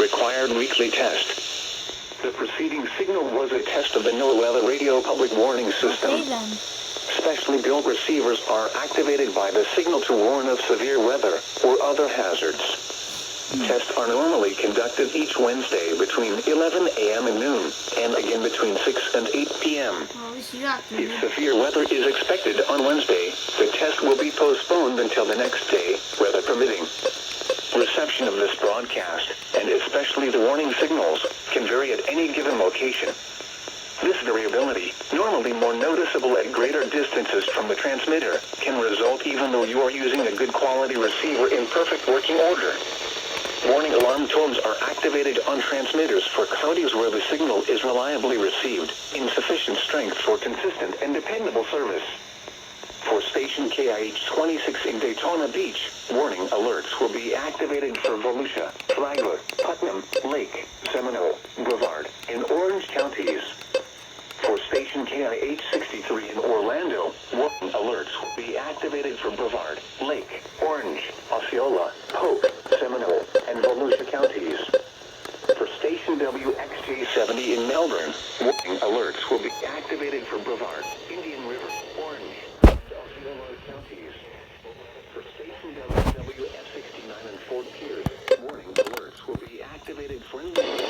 required weekly test. The preceding signal was a test of the NOAA radio public warning system. Okay then. Specially built receivers are activated by the signal to warn of severe weather or other hazards. Tests are normally conducted each Wednesday between 11 a.m. and noon, and again between 6 and 8 p.m. If severe weather is expected on Wednesday, the test will be postponed until the next day, weather permitting. Reception of this broadcast, and especially the warning signals, can vary at any given location. This variability, normally more noticeable at greater distances from the transmitter, can result even though you are using a good quality receiver in perfect working order. Warning alarm tones are activated on transmitters for counties where the signal is reliably received, in sufficient strength for consistent and dependable service. For station KIH 26 in Daytona Beach, warning alerts will be activated for Volusia, Flagler, Putnam, Lake, Seminole, Brevard, and Orange counties. For station KIH 63 in Orlando, warning alerts will be activated for Brevard, Lake, Orange, Osceola, Polk, Seminole, and Volusia counties. For station WXJ 70 in Melbourne, warning alerts will be activated for Brevard, Indian River, Orange, and Osceola counties. For station WWF 69 in Fort Pierce, warning alerts will be activated for Indian